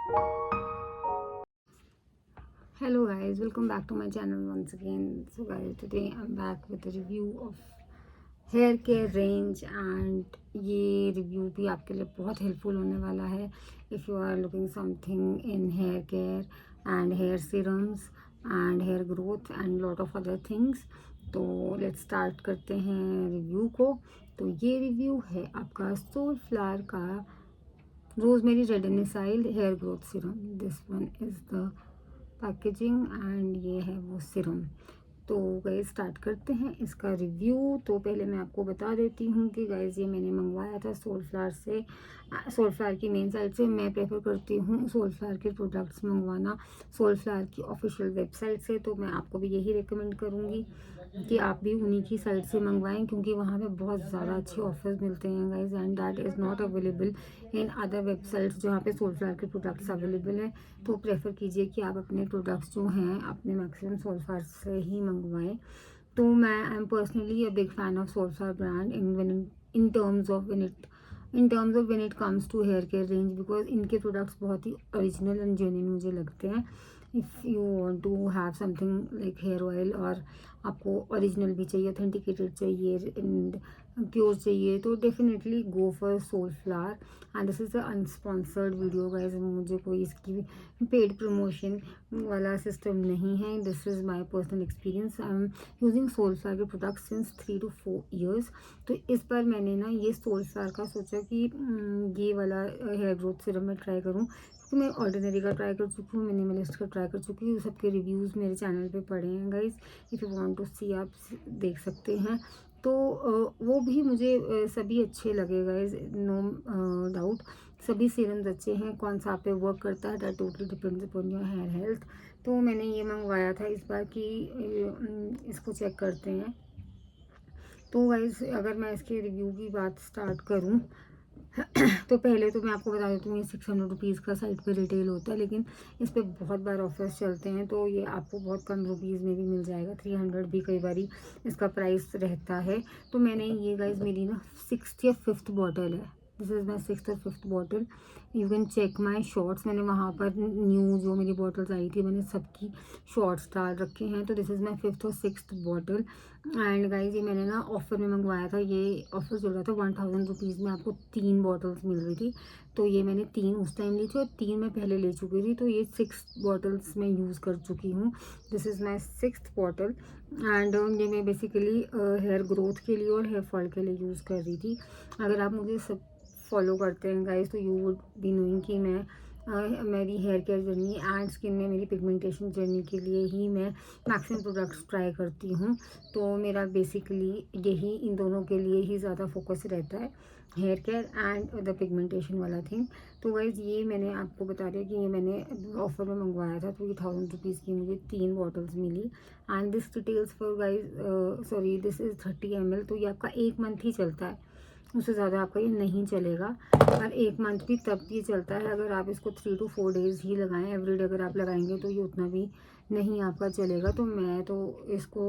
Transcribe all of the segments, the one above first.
Hello guys, welcome back to my channel once again. So guys, today I'm back with a review of hair care range and ये review भी आपके लिए बहुत helpful होने वाला है if you are looking something in hair care and hair serums and hair growth and lot of other things. तो let's start करते हैं रिव्यू को। तो ये रिव्यू है आपका सोलफ्लावर का rosemary Redensyl hair growth serum. This one is the packaging and ये है वो सीरम। तो गाइस स्टार्ट करते हैं इसका रिव्यू। तो पहले मैं आपको बता देती हूँ कि गाइस ये मैंने मंगवाया था सोलफ्लावर से, सोलफ्लावर की मेन साइट से। मैं प्रेफर करती हूँ सोलफ्लावर के प्रोडक्ट्स मंगवाना सोलफ्लावर की ऑफिशियल वेबसाइट से। तो मैं आपको भी यही रिकमेंड करूँगी कि आप भी उन्हीं की साइट से मंगवाएं, क्योंकि वहाँ पे बहुत ज़्यादा अच्छे ऑफर्स मिलते हैं guys and that is not available in other websites जहाँ पे सोलफ्लावर के प्रोडक्ट्स अवेलेबल हैं। तो प्रेफर कीजिए कि आप अपने प्रोडक्ट्स जो हैं अपने मैक्सिमम सोलफ्लावर से ही मंगवाएं। तो मैं I am personally a big fan of Soulflower brand in terms of when it comes to hair care range, because इनके प्रोडक्ट्स बहुत ही ओरिजिनल एंड जेन्युइन मुझे लगते हैं। If you want to have something like hair oil और आपको original भी चाहिए, ऑथेंटिकेटेड चाहिए एंड प्योर चाहिए, तो definitely go for Soulflower. And this is a unsponsored video guys, मुझे कोई इसकी पेड प्रमोशन वाला सिस्टम नहीं है। This is my personal experience. I am using Soulflower के प्रोडक्ट सिंस 3 to 4 ईयर्स। तो इस बार मैंने ना ये सोलफ्लावर का सोचा कि ये वाला हेयर ग्रोथ सीरम मैं ट्राई करूँ, क्योंकि मैं ऑर्डिनरी का ट्राई कर चुकी हूँ, मिनिमलिस्ट का ट्राई कर चुकी हूँ। सबके रिव्यूज़ मेरे चैनल पे पड़े हैं guys, if you want to see आप देख सकते हैं। तो वो भी मुझे सभी अच्छे लगे गाइस, नो डाउट। सभी सीरम्स अच्छे हैं, कौन सा आप पे वर्क करता है that totally depends upon your hair health. तो मैंने ये मंगवाया था इस बार कि इसको चेक करते हैं। तो गाइस अगर मैं इसके रिव्यू की बात स्टार्ट करूँ तो पहले तो मैं आपको बता देती हूँ ये 600 रुपीज़ का साइट पे रिटेल होता है, लेकिन इस पर बहुत बार ऑफर्स चलते हैं तो ये आपको बहुत कम रुपीज़ में भी मिल जाएगा। 300 भी कई बार इसका प्राइस रहता है। तो मैंने ये गाइस मेरी ना 6th या 5th बॉटल है। दिस इज़ माई 6th और 5th bottle. You can check my shorts, मैंने वहाँ पर न्यू जो मेरी बॉटल्स आई थी मैंने सबकी शॉर्ट्स डाल रखे हैं। तो दिस इज़ माई 5th और 6th बॉटल। एंड गाइज ये मैंने ना ऑफ़र में मंगवाया था, ये ऑफ़र चल रहा था 1000 रुपीज़ में आपको 3 बॉटल्स मिल रही थी। तो ये मैंने 3 उस टाइम ली थी और 3 मैं पहले ले चुकी थी, तो ये 6 बॉटल्स मैं यूज़ कर चुकी हूँ। This is my 6th bottle and ये मैं बेसिकली हेयर ग्रोथ के लिए और हेयर फॉल के लिए यूज़ कर रही थी। अगर आप मुझे सब फॉलो करते हैं गाइज तो यू वुड बी नोइंग कि मैं मेरी hair care journey and skin में मेरी पिगमेंटेशन जर्नी के लिए ही मैं मैक्सिमम प्रोडक्ट्स ट्राई करती हूँ। तो मेरा बेसिकली यही इन दोनों के लिए ही ज़्यादा फोकस रहता है, hair care and the pigmentation वाला थिंग। तो गाइज़ ये मैंने आपको बता दिया कि ये मैंने ऑफ़र में मंगवाया था, तो ये 1000 रुपीज़ की मुझे 3 बॉटल्स मिली। And this details for guys sorry this is 30 ml। तो ये आपका 1 मंथ ही चलता है, उससे ज़्यादा आपका ये नहीं चलेगा। और 1 मंथ भी तब भी चलता है अगर आप इसको 3 to 4 डेज़ ही लगाएं। एवरीडे अगर आप लगाएंगे तो ये उतना भी नहीं आपका चलेगा। तो मैं तो इसको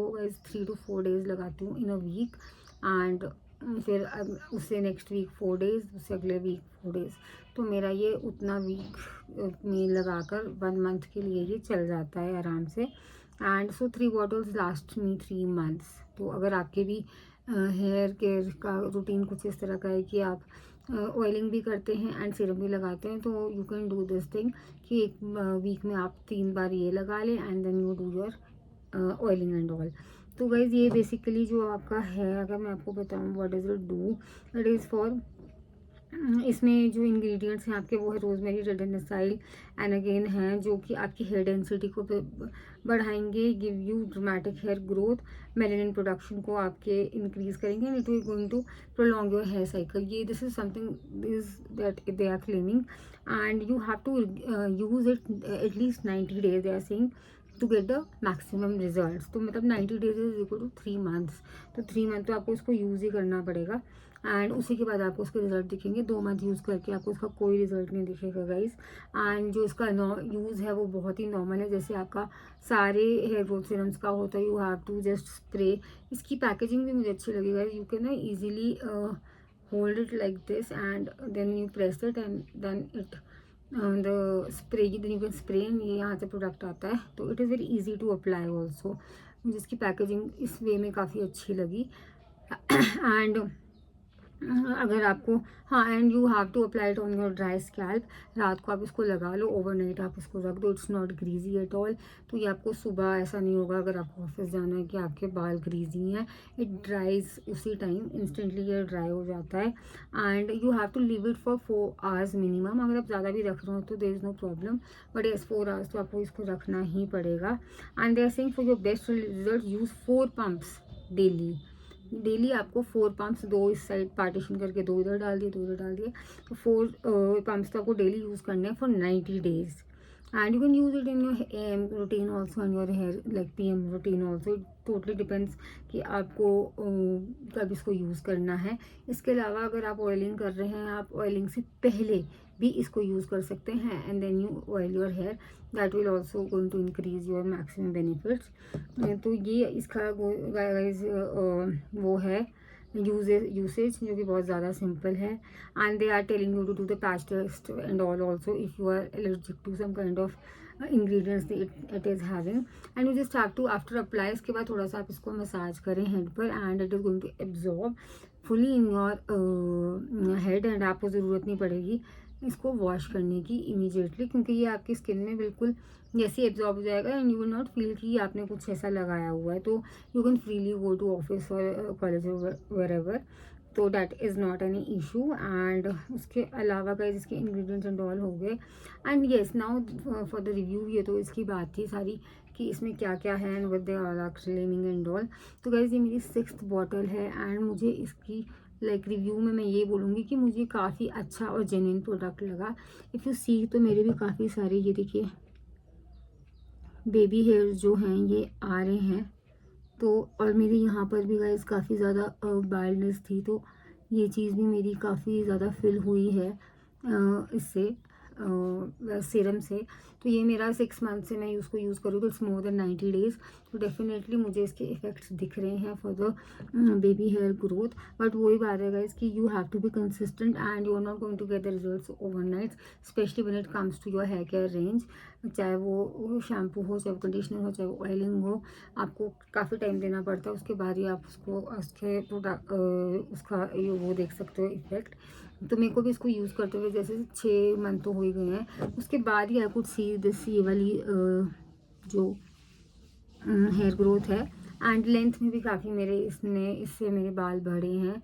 3 to 4 डेज़ लगाती हूँ इन अ वीक एंड फिर उससे नेक्स्ट वीक 4 डेज़, उससे अगले वीक 4 डेज़। तो मेरा ये उतना वीक में लगाकर 1 मंथ के लिए ये चल जाता है आराम से। And so 3 bottles last me 3 months. तो अगर आपके भी हेयर केयर का रूटीन कुछ इस तरह का है कि आप ऑयलिंग भी करते हैं एंड सीरम भी लगाते हैं, तो you can do this thing कि एक वीक में आप 3 बार ये लगा लें and then you do your oiling and all. तो गाइज ये बेसिकली जो आपका है, अगर मैं आपको बताऊँ what does it do, it is for इसमें जो इंग्रेडिएंट्स हैं आपके वो है रोजमेरी, रेडनेसाइल एंड अगेन हैं जो कि आपकी हेयर डेंसिटी को बढ़ाएंगे, give you dramatic hair growth, melanin production को आपके इंक्रीज करेंगे and it is going to prolong your hair cycle. ये this is something is that they are claiming and you have to use it at least 90 days they are saying to get the maximum result. तो मतलब 90 days is equal to 3 months। तो 3 month तो आपको इसको use ही करना पड़ेगा and उसी के बाद आपको उसके रिजल्ट दिखेंगे। 2 मंथ यूज़ करके आपको इसका कोई रिजल्ट नहीं दिखेगा गाइस। एंड जो इसका यूज़ है वो बहुत ही नॉर्मल है, जैसे आपका सारे हेयर ग्रोथ सीरम्स का होता है। You have to just spray. इसकी पैकेजिंग भी मुझे अच्छी लगी गाइस। यू कैन ना easily hold it like this and then you press it and then it the spray, then you can spray, ये यहाँ से प्रोडक्ट आता है, तो it is very easy to apply also. मुझे इसकी पैकेजिंग इस वे में काफ़ी अच्छी लगी। एंड अगर आपको, हाँ, and you have to apply it on your dry scalp. रात को आप इसको लगा लो, ओवरनाइट आप इसको रख दो, it's not greasy at all. तो ये आपको सुबह ऐसा नहीं होगा अगर आपको ऑफिस जाना है कि आपके बाल ग्रीजी हैं, इट ड्राइज उसी टाइम, इंस्टेंटली ये ड्राई हो जाता है। And you have to leave it for 4 hours minimum. अगर आप ज़्यादा भी रख रहे हो तो there is no problem, but yes 4 hours तो आपको इसको रखना ही पड़ेगा। And they are saying for your best result use 4 pumps daily. Daily आपको 4 पंप्स, 2 इस साइड पार्टीशन करके 2 इधर डाल दिए, 2 इधर डाल दिए, तो 4 पंप्स तो आपको डेली यूज़ करने हैं for 90 days. And you can use it in your AM routine also, in your hair like PM routine also. It totally depends कि आपको कब इसको यूज़ करना है। इसके अलावा अगर आप ऑयलिंग कर रहे हैं, आप ऑयलिंग से पहले भी इसको यूज़ कर सकते हैं, and then you oil your hair, that will also going to increase your maximum benefits. तो ये इसका गाइस वो है यूसेज जो कि बहुत ज़्यादा सिंपल है। And they are telling you to do the patch test and all also if you are allergic to some kind of ingredients it is having. And you just have to after apply, इसके बाद थोड़ा सा आप इसको massage करें head पर, and it is going to absorb fully in your head. And आपको ज़रूरत नहीं पड़ेगी इसको वॉश करने की इमीडिएटली, क्योंकि ये आपकी स्किन में बिल्कुल जैसे एब्जॉर्ब हो जाएगा, and you will not feel कि आपने कुछ ऐसा लगाया हुआ है। तो you can freely go to office और कॉलेज वेर एवर, तो that is not any issue. And उसके अलावा गाइस इसके इंग्रेडिएंट्स एंड ऑल हो गए। And yes now for the review, ये तो इसकी बात थी सारी कि इसमें क्या क्या है and what they are claiming and all. तो गाइस ये मेरी 6th बॉटल है, एंड मुझे इसकी रिव्यू में मैं ये बोलूँगी कि मुझे काफ़ी अच्छा और जेन्युइन प्रोडक्ट लगा। इफ़ यू सी, तो मेरे भी काफ़ी सारे ये देखिए बेबी हेयर्स जो हैं ये आ रहे हैं, तो और मेरे यहाँ पर भी गाइस काफ़ी ज़्यादा बाल्डनेस थी, तो ये चीज़ भी मेरी काफ़ी ज़्यादा फिल हुई है इससे सीरम से। तो ये मेरा 6 मंथ से मैं उसको यूज़ करूँ, तो इट्स मोर देन 90 डेज़। तो डेफिनेटली मुझे इसके इफ़ेक्ट्स दिख रहे हैं for the baby hair growth. But वही बात है गाइस कि you have to be consistent, and you are not going to get the results overnight, especially when it comes to your hair care range. चाहे वो shampoo हो, चाहे वो conditioner हो, चाहे वो ऑयलिंग हो, आपको काफ़ी टाइम देना पड़ता है। उसके बाद ही आप उसको उसके प्रोडक्ट उसका वो देख सकते हो इफेक्ट। तो मेरे को भी इसको यूज़ करते हुए जैसे 6 मंथ तो हो ही गए हैं, उसके बाद ही आई कुड सी दिस ये वाली जो हेयर ग्रोथ है, एंड लेंथ में भी काफ़ी मेरे इससे मेरे बाल बढ़े हैं।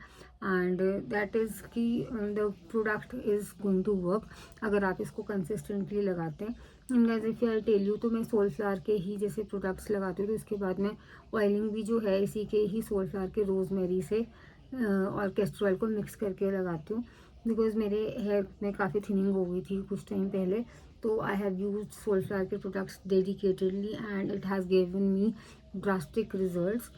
एंड दैट इज़ कि the product is going to work अगर आप इसको कंसिस्टेंटली लगाते हैं। And if I tell you, तो मैं सोलफ्लावर के ही जैसे प्रोडक्ट्स लगाती हूँ, तो इसके बाद मैं ऑयलिंग भी जो है इसी के ही सोलफ्लावर के रोज़मेरी से और कैस्टर ऑयल को मिक्स करके लगाती हूँ, बिकॉज मेरे हेयर में काफ़ी थिनिंग हो गई थी कुछ टाइम पहले। तो आई हैव यूज्ड सोलफ्लावर के products dedicatedly, and it has given me drastic results.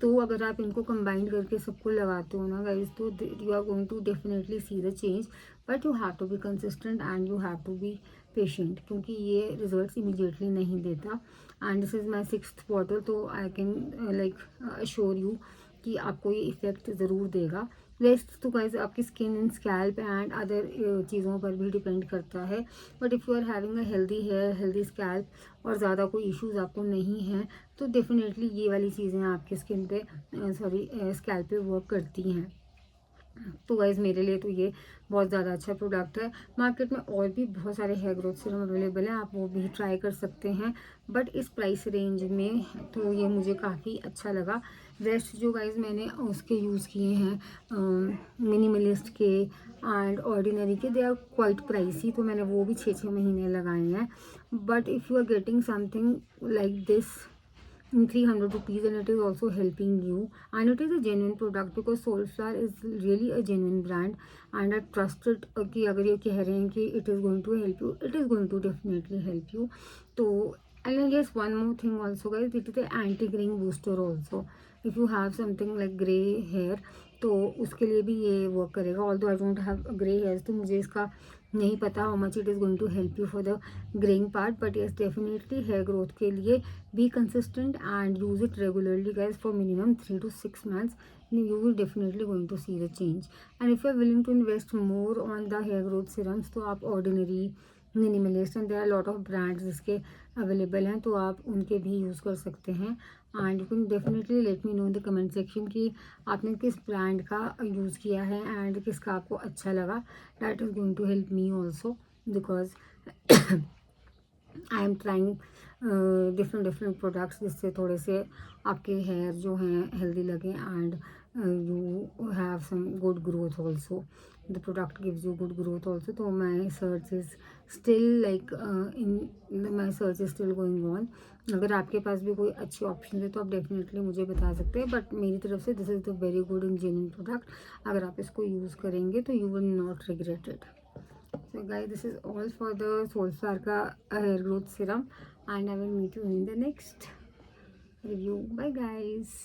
तो अगर आप इनको कंबाइन करके सबको लगाते हो ना गाइज, तो you are going to definitely see the change, but you have to be consistent and you have to be patient, क्योंकि ये रिजल्ट्स इमीडिएटली नहीं देता। And this is my 6th bottle, तो आई कैन अश्योर यू कि आपको ये effect ज़रूर देगा। वेस्ट तो गाइस आपकी skin and scalp and other चीज़ों पर भी डिपेंड करता है, but if you are having a healthy hair, healthy scalp और ज़्यादा कोई इश्यूज आपको नहीं है, तो डेफिनेटली ये वाली चीज़ें आपकी स्किन पे स्कैल्प पे वर्क करती हैं। तो गाइज़ मेरे लिए तो ये बहुत ज़्यादा अच्छा प्रोडक्ट है। मार्केट में और भी बहुत सारे हेयर ग्रोथ सीरम अवेलेबल हैं, आप वो भी ट्राई कर सकते हैं, बट इस प्राइस रेंज में तो ये मुझे काफ़ी अच्छा लगा। रेस्ट जो गाइज़ मैंने उसके यूज़ किए हैं मिनिमलिस्ट के एंड ऑर्डिनरी के, दे आर क्वाइट प्राइसी, तो मैंने वो भी 6-6 महीने लगाए हैं। But if you are getting something like this in 300 rupees, and it is also helping you, and it is a genuine product because Soulflower is really a genuine brand, and I trust it कि अगर ये कह रहे हैं कि it is going to help you, it is going to definitely help you. तो and I guess one more thing also guys, it is a anti-graying booster also. if you have something like gray hair, तो उसके लिए भी ये work करेगा। Although I don't have grey hairs, तो मुझे इसका नहीं पता how much it is going to help you for the greying part, but yes definitely hair growth के लिए be consistent and use it regularly guys for minimum 3 to 6 months. You will definitely going to see the change. And if you are willing to invest more on the hair growth serums, तो आप Ordinary Minimalist and there are lot of brands जिसके available हैं, तो आप उनके भी use कर सकते हैं। And you can definitely let me know in the comment section कि आपने किस ब्रांड का यूज़ किया है एंड किसका आपको अच्छा लगा। That is going to help me also because I am trying different products जिससे थोड़े से आपके हेयर जो हैं हेल्दी लगे and you have some good growth also. The product gives you good growth also. तो my search is still like in my search is still going on. अगर आपके पास भी कोई अच्छी ऑप्शन है तो आप डेफिनेटली मुझे बता सकते हैं, बट मेरी तरफ से this is the very good and genuine product. अगर आप इसको यूज़ करेंगे तो you will not regret it. So guys, this is all for the Solstar ka hair growth serum, and I will meet you in the next review. Bye guys.